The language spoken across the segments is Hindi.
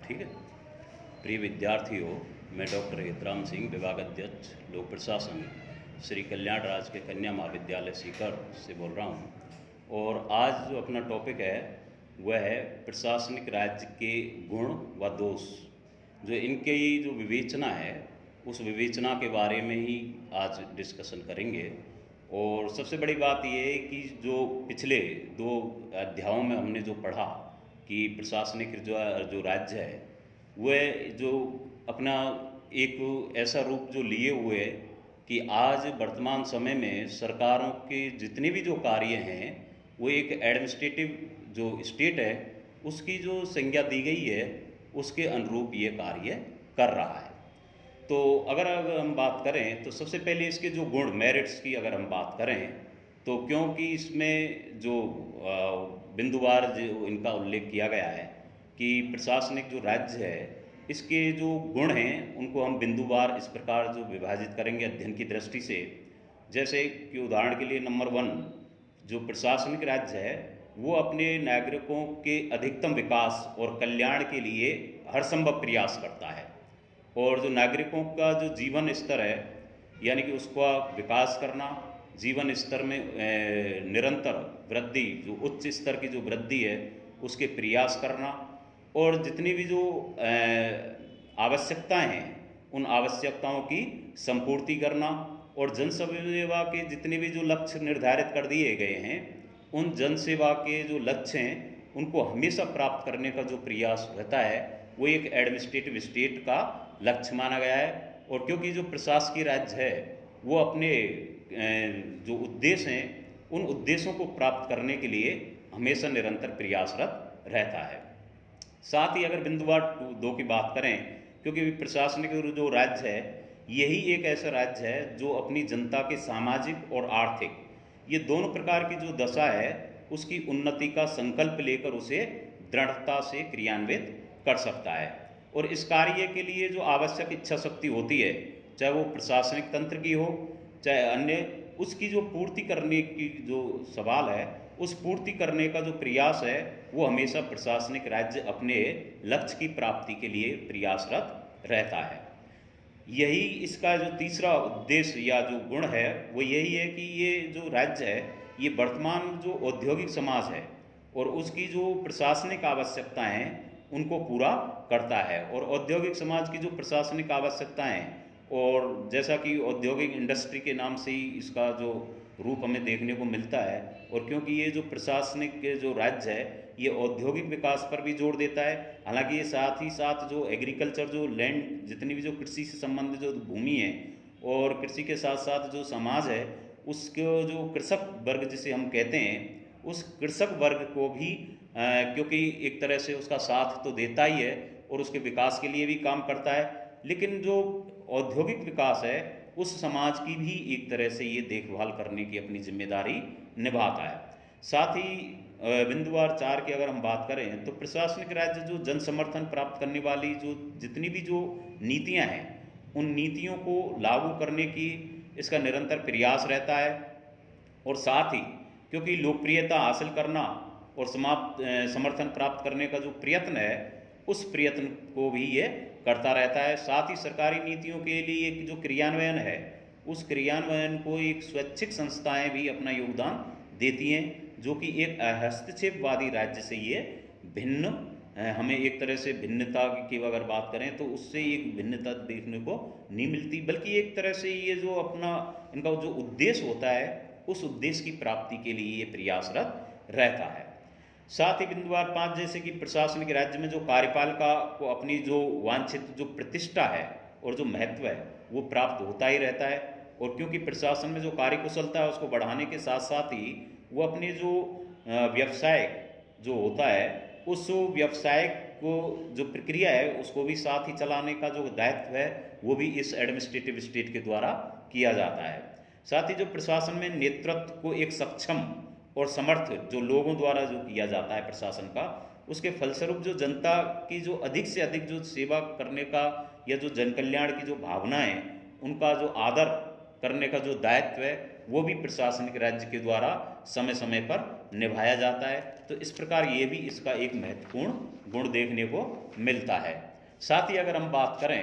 ठीक है। प्रिय विद्यार्थियों, मैं डॉक्टर हितराम सिंह, विभाग अध्यक्ष लोक प्रशासन, श्री कल्याण राज के कन्या महाविद्यालय सीकर से बोल रहा हूँ। और आज जो अपना टॉपिक है वह है प्रशासनिक राज्य के गुण व दोष। जो इनके जो विवेचना है उस विवेचना के बारे में ही आज डिस्कशन करेंगे। और सबसे बड़ी बात यह है कि जो पिछले 2 अध्यायों में हमने जो पढ़ा कि प्रशासनिक जो राज्य है वह जो अपना एक ऐसा रूप जो लिए हुए है कि आज वर्तमान समय में सरकारों के जितने भी जो कार्य हैं वो एक एडमिनिस्ट्रेटिव जो स्टेट है उसकी जो संज्ञा दी गई है उसके अनुरूप ये कार्य कर रहा है। तो अगर हम बात करें तो सबसे पहले इसके जो गुण मेरिट्स की अगर हम बात करें तो क्योंकि इसमें जो बिंदुवार जो इनका उल्लेख किया गया है कि प्रशासनिक जो राज्य है इसके जो गुण हैं उनको हम बिंदुवार इस प्रकार जो विभाजित करेंगे अध्ययन की दृष्टि से। जैसे कि उदाहरण के लिए नंबर 1 जो प्रशासनिक राज्य है वो अपने नागरिकों के अधिकतम विकास और कल्याण के लिए हर संभव प्रयास करता है। और जो नागरिकों का जो जीवन स्तर है यानी कि उसका विकास करना, जीवन स्तर में निरंतर वृद्धि, जो उच्च स्तर की जो वृद्धि है उसके प्रयास करना और जितनी भी जो आवश्यकताएं हैं उन आवश्यकताओं की संपूर्ति करना और जन सेवा के जितने भी जो लक्ष्य निर्धारित कर दिए गए हैं उन जन सेवा के जो लक्ष्य हैं उनको हमेशा प्राप्त करने का जो प्रयास रहता है वो एक एडमिनिस्ट्रेटिव स्टेट का लक्ष्य माना गया है। और क्योंकि जो प्रशासकीय राज्य है वो अपने जो उद्देश्य हैं उन उद्देश्यों को प्राप्त करने के लिए हमेशा निरंतर प्रयासरत रहता है। साथ ही अगर बिंदुवार 2 की बात करें, क्योंकि प्रशासनिक जो राज्य है यही एक ऐसा राज्य है जो अपनी जनता के सामाजिक और आर्थिक ये दोनों प्रकार की जो दशा है उसकी उन्नति का संकल्प लेकर उसे दृढ़ता से क्रियान्वित कर सकता है। और इस कार्य के लिए जो आवश्यक इच्छा शक्ति होती है, चाहे वो प्रशासनिक तंत्र की हो चाहे अन्य, उसकी जो पूर्ति करने की जो सवाल है उस पूर्ति करने का जो प्रयास है वो हमेशा प्रशासनिक राज्य अपने लक्ष्य की प्राप्ति के लिए प्रयासरत रहता है। यही इसका जो तीसरा उद्देश्य या जो गुण है वो यही है कि ये जो राज्य है ये वर्तमान जो औद्योगिक समाज है और उसकी जो प्रशासनिक आवश्यकताएं हैं उनको पूरा करता है। और औद्योगिक समाज की जो प्रशासनिक आवश्यकताएं और जैसा कि औद्योगिक इंडस्ट्री के नाम से ही इसका जो रूप हमें देखने को मिलता है, और क्योंकि ये जो प्रशासनिक जो राज्य है ये औद्योगिक विकास पर भी जोर देता है। हालांकि ये साथ ही साथ जो एग्रीकल्चर जो लैंड जितनी भी जो कृषि से संबंधित जो भूमि है और कृषि के साथ साथ जो समाज है उसको जो कृषक वर्ग जिसे हम कहते हैं उस कृषक वर्ग को भी क्योंकि एक तरह से उसका साथ तो देता ही है और उसके विकास के लिए भी काम करता है, लेकिन जो औद्योगिक विकास है उस समाज की भी एक तरह से ये देखभाल करने की अपनी जिम्मेदारी निभाता है। साथ ही बिंदुवार 4 की अगर हम बात करें तो प्रशासनिक राज्य जो जन समर्थन प्राप्त करने वाली जो जितनी भी जो नीतियां हैं उन नीतियों को लागू करने की इसका निरंतर प्रयास रहता है। और साथ ही क्योंकि लोकप्रियता हासिल करना और समर्थन प्राप्त करने का जो प्रयत्न है उस प्रयत्न को भी ये करता रहता है। साथ ही सरकारी नीतियों के लिए एक जो क्रियान्वयन है उस क्रियान्वयन को एक स्वैच्छिक संस्थाएं भी अपना योगदान देती हैं, जो कि एक हस्तक्षेपवादी राज्य से ये भिन्न हमें एक तरह से भिन्नता की अगर बात करें तो उससे एक भिन्नता देखने को नहीं मिलती, बल्कि एक तरह से ये जो अपना इनका जो उद्देश्य होता है उस उद्देश्य की प्राप्ति के लिए ये प्रयासरत रहता है। साथ ही बिंदुवार 5 जैसे कि प्रशासनिक राज्य में जो कार्यपालिका को अपनी जो वांछित जो प्रतिष्ठा है और जो महत्व है वो प्राप्त होता ही रहता है। और क्योंकि प्रशासन में जो कार्यकुशलता है उसको बढ़ाने के साथ साथ ही वो अपने जो व्यवसाय जो होता है उस व्यवसाय को जो प्रक्रिया है उसको भी साथ ही चलाने का जो दायित्व है वो भी इस एडमिनिस्ट्रेटिव स्टेट के द्वारा किया जाता है। साथ ही जो प्रशासन में नेतृत्व को एक सक्षम और समर्थ जो लोगों द्वारा जो किया जाता है प्रशासन का, उसके फलस्वरूप जो जनता की जो अधिक से अधिक जो सेवा करने का या जो जन कल्याण की जो भावना है उनका जो आदर करने का जो दायित्व है वो भी प्रशासनिक राज्य के द्वारा समय समय पर निभाया जाता है। तो इस प्रकार ये भी इसका एक महत्वपूर्ण गुण देखने को मिलता है। साथ ही अगर हम बात करें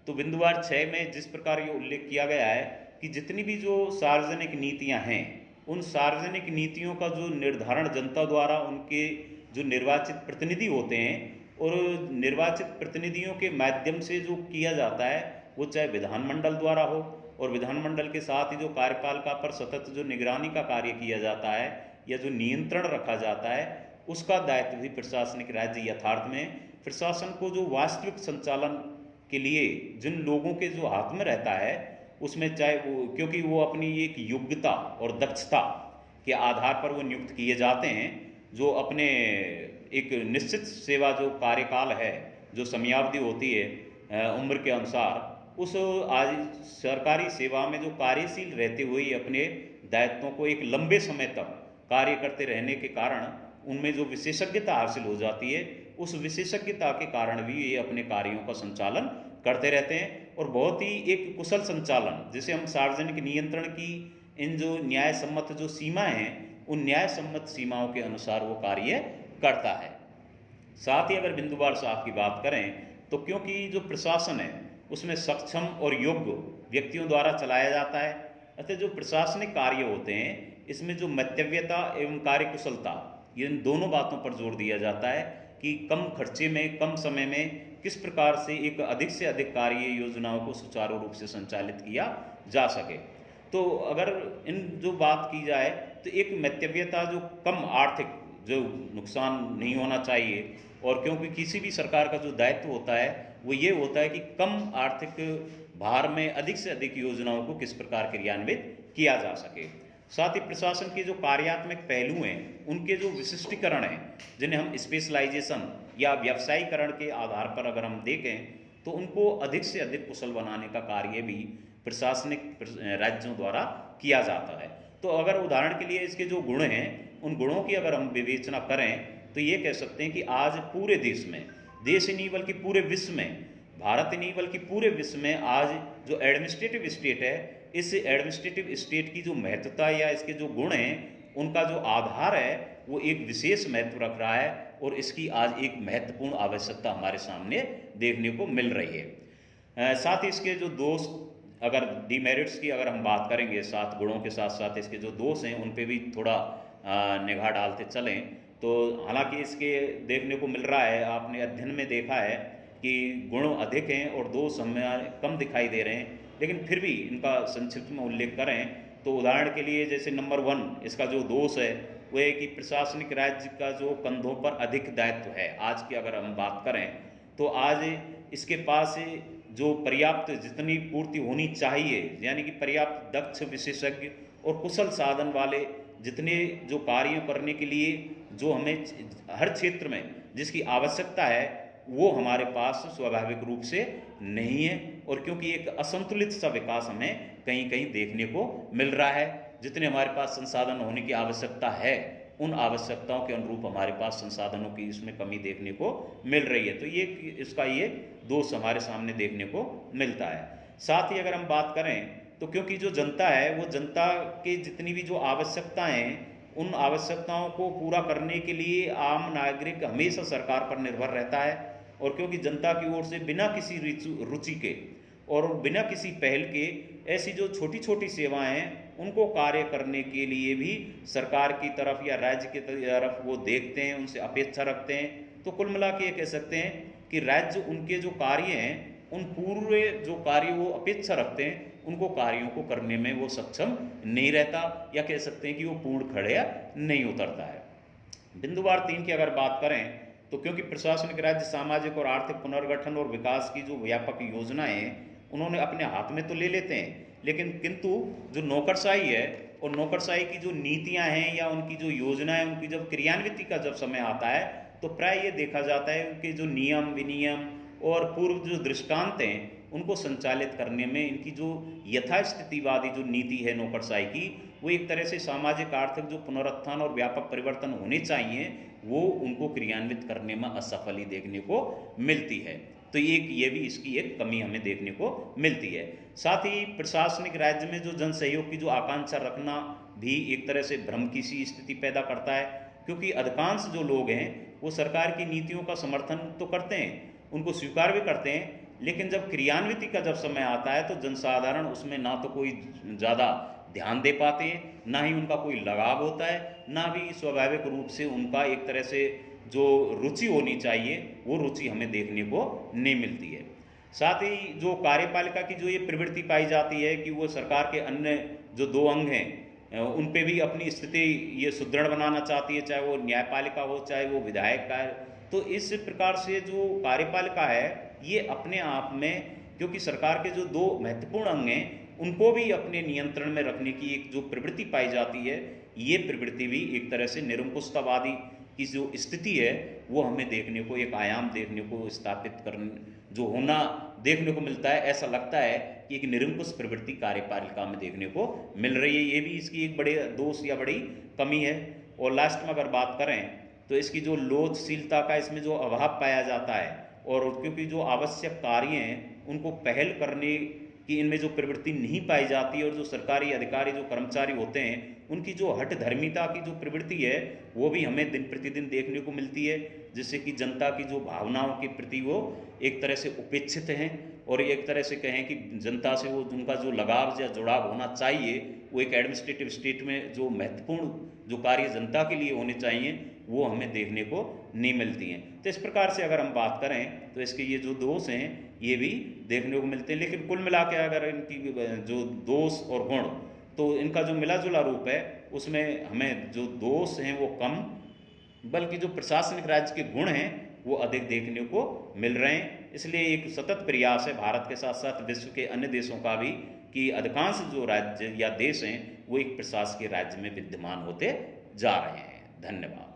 तो बिंदुवार 6 में जिस प्रकार ये उल्लेख किया गया है कि जितनी भी जो सार्वजनिक नीतियां हैं, उन सार्वजनिक नीतियों का जो निर्धारण जनता द्वारा उनके जो निर्वाचित प्रतिनिधि होते हैं और निर्वाचित प्रतिनिधियों के माध्यम से जो किया जाता है, वो चाहे विधानमंडल द्वारा हो और विधानमंडल के साथ ही जो कार्यपालिका पर सतत जो निगरानी का कार्य किया जाता है या जो नियंत्रण रखा जाता है, उसका दायित्व भी प्रशासनिक राज्य यथार्थ में प्रशासन को जो वास्तविक संचालन के लिए जिन लोगों के जो हाथ में रहता है, उसमें चाहे वो, क्योंकि वो अपनी एक योग्यता और दक्षता के आधार पर वो नियुक्त किए जाते हैं, जो अपने एक निश्चित सेवा जो कार्यकाल है, जो समयावधि होती है उम्र के अनुसार, उस आज सरकारी सेवा में जो कार्यशील रहते हुए अपने दायित्वों को एक लंबे समय तक कार्य करते रहने के कारण उनमें जो विशेषज्ञता हासिल हो जाती है, उस विशेषज्ञता के कारण भी ये अपने कार्यों का संचालन करते रहते हैं और बहुत ही एक कुशल संचालन, जिसे हम सार्वजनिक नियंत्रण की इन जो न्याय सम्मत जो सीमाएं हैं, उन न्याय सम्मत सीमाओं के अनुसार वो कार्य करता है। साथ ही अगर बिंदुवार 7 की बात करें तो क्योंकि जो प्रशासन है उसमें सक्षम और योग्य व्यक्तियों द्वारा चलाया जाता है, अतः जो प्रशासनिक कार्य होते हैं इसमें जो मितव्ययता एवं कार्यकुशलता, इन दोनों बातों पर जोर दिया जाता है कि कम खर्चे में कम समय में किस प्रकार से एक अधिक से अधिक कार्य योजनाओं को सुचारू रूप से संचालित किया जा सके। तो अगर इन जो बात की जाए तो एक मितव्ययता, जो कम आर्थिक जो नुकसान नहीं होना चाहिए, और क्योंकि किसी भी सरकार का जो दायित्व होता है वो ये होता है कि कम आर्थिक भार में अधिक से अधिक योजनाओं को किस प्रकार क्रियान्वित किया जा सके। साथ ही प्रशासन के जो कार्यात्मक पहलू हैं उनके जो विशिष्टीकरण हैं, जिन्हें हम स्पेशलाइजेशन या व्यवसायीकरण के आधार पर अगर हम देखें तो उनको अधिक से अधिक कुशल बनाने का कार्य भी प्रशासनिक राज्यों द्वारा किया जाता है। तो अगर उदाहरण के लिए इसके जो गुण हैं, उन गुणों की अगर हम विवेचना करें तो ये कह सकते हैं कि आज पूरे देश में, देश ही नहीं बल्कि पूरे विश्व में, भारत ही नहीं बल्कि पूरे विश्व में आज जो एडमिनिस्ट्रेटिव स्टेट है, इस एडमिनिस्ट्रेटिव स्टेट की जो महत्वता या इसके जो गुण हैं, उनका जो आधार है वो एक विशेष महत्व रख रहा है और इसकी आज एक महत्वपूर्ण आवश्यकता हमारे सामने देखने को मिल रही है। साथ ही इसके जो दोष, अगर डीमेरिट्स की अगर हम बात करेंगे, साथ गुणों के साथ साथ इसके जो दोष हैं उन पे भी थोड़ा निगाह डालते चलें तो हालांकि इसके देखने को मिल रहा है, आपने अध्ययन में देखा है कि गुण अधिक हैं और दोष हमें कम दिखाई दे रहे हैं, लेकिन फिर भी इनका संक्षिप्त में उल्लेख करें तो उदाहरण के लिए जैसे नंबर 1 इसका जो दोष है वो है कि प्रशासनिक राज्य का जो कंधों पर अधिक दायित्व है। आज की अगर हम बात करें तो आज इसके पास जो पर्याप्त जितनी पूर्ति होनी चाहिए, यानी कि पर्याप्त दक्ष, विशेषज्ञ और कुशल साधन वाले जितने जो कार्य करने के लिए जो हमें हर क्षेत्र में जिसकी आवश्यकता है वो हमारे पास स्वाभाविक रूप से नहीं है, और क्योंकि एक असंतुलित सा विकास हमें कहीं कहीं देखने को मिल रहा है। जितने हमारे पास संसाधन होने की आवश्यकता है उन आवश्यकताओं के अनुरूप हमारे पास संसाधनों की इसमें कमी देखने को मिल रही है। तो ये इसका ये दोष हमारे सामने देखने को मिलता है। साथ ही अगर हम बात करें तो क्योंकि जो जनता है वो जनता के जितनी भी जो आवश्यकताएं हैं उन आवश्यकताओं को पूरा करने के लिए आम नागरिक हमेशा सरकार पर निर्भर रहता है, और क्योंकि जनता की ओर से बिना किसी रुचि के और बिना किसी पहल के ऐसी जो छोटी छोटी सेवाएं हैं उनको कार्य करने के लिए भी सरकार की तरफ या राज्य की तरफ वो देखते हैं, उनसे अपेक्षा रखते हैं। तो कुल मिला के ये कह सकते हैं कि राज्य उनके जो कार्य हैं उन पूरे जो कार्य वो अपेक्षा रखते हैं उनको कार्यों को करने में वो सक्षम नहीं रहता, या कह सकते हैं कि वो पूर्ण खड़े नहीं उतरता है। बिंदुवार 3 की अगर बात करें तो क्योंकि प्रशासनिक राज्य सामाजिक और आर्थिक पुनर्गठन और विकास की जो व्यापक योजनाएं हैं उन्होंने अपने हाथ में तो ले लेते हैं, लेकिन किंतु जो नौकरशाही है और नौकरशाही की जो नीतियां हैं या उनकी जो योजनाएं, उनकी जब क्रियान्विति का जब समय आता है तो प्राय ये देखा जाता है उनके जो नियम विनियम और पूर्व जो दृष्टांत हैं उनको संचालित करने में इनकी जो यथास्थितिवादी जो नीति है नौकरशाही की, वो एक तरह से सामाजिक आर्थिक जो पुनरुत्थान और व्यापक परिवर्तन होने चाहिए वो उनको क्रियान्वित करने में असफल ही देखने को मिलती है। तो ये भी इसकी एक कमी हमें देखने को मिलती है। साथ ही प्रशासनिक राज्य में जो जन सहयोग की जो आकांक्षा रखना भी एक तरह से भ्रम की सी स्थिति पैदा करता है, क्योंकि अधिकांश जो लोग हैं वो सरकार की नीतियों का समर्थन तो करते हैं, उनको स्वीकार भी करते हैं, लेकिन जब क्रियान्विति का जब समय आता है तो जनसाधारण उसमें ना तो कोई ज़्यादा ध्यान दे पाते हैं, ना ही उनका कोई लगाव होता है, ना भी स्वाभाविक रूप से उनका एक तरह से जो रुचि होनी चाहिए वो रुचि हमें देखने को नहीं मिलती है। साथ ही जो कार्यपालिका की जो ये प्रवृत्ति पाई जाती है कि वो सरकार के अन्य जो दो अंग हैं उन पे भी अपनी स्थिति ये सुदृढ़ बनाना चाहती है, चाहे वो न्यायपालिका हो चाहे वो विधायक का है। तो इस प्रकार से जो कार्यपालिका है ये अपने आप में, क्योंकि सरकार के जो दो महत्वपूर्ण अंग हैं उनको भी अपने नियंत्रण में रखने की एक जो प्रवृत्ति पाई जाती है, ये प्रवृत्ति भी एक तरह से निरंकुशतावादी की जो स्थिति है वो हमें देखने को, एक आयाम देखने को स्थापित करने जो होना देखने को मिलता है। ऐसा लगता है कि एक निरंकुश प्रवृत्ति कार्यपालिका में देखने को मिल रही है, ये भी इसकी एक बड़े दोष या बड़ी कमी है। और लास्ट में अगर बात करें तो इसकी जो लोचशीलता का इसमें जो अभाव पाया जाता है, और क्योंकि जो आवश्यक कार्य हैं उनको पहल करने की इनमें जो प्रवृत्ति नहीं पाई जाती है, और जो सरकारी अधिकारी जो कर्मचारी होते हैं उनकी जो हठ धर्मिता की जो प्रवृत्ति है वो भी हमें दिन प्रतिदिन देखने को मिलती है, जिससे कि जनता की जो भावनाओं के प्रति वो एक तरह से उपेक्षित हैं, और एक तरह से कहें कि जनता से वो उनका जो लगाव या जुड़ाव होना चाहिए वो एक एडमिनिस्ट्रेटिव स्टेट में जो महत्वपूर्ण जो कार्य जनता के लिए होने चाहिए वो हमें देखने को नहीं मिलती हैं। तो इस प्रकार से अगर हम बात करें तो इसके ये जो दोष हैं ये भी देखने को मिलते हैं, लेकिन कुल मिला के अगर इनकी जो दोष और गुण तो इनका जो मिला जुला रूप है उसमें हमें जो दोष हैं वो कम, बल्कि जो प्रशासनिक राज्य के गुण हैं वो अधिक देखने को मिल रहे हैं। इसलिए एक सतत प्रयास है भारत के साथ साथ विश्व के अन्य देशों का भी कि अधिकांश जो राज्य या देश हैं वो एक प्रशासकीय राज्य में विद्यमान होते जा रहे हैं। धन्यवाद।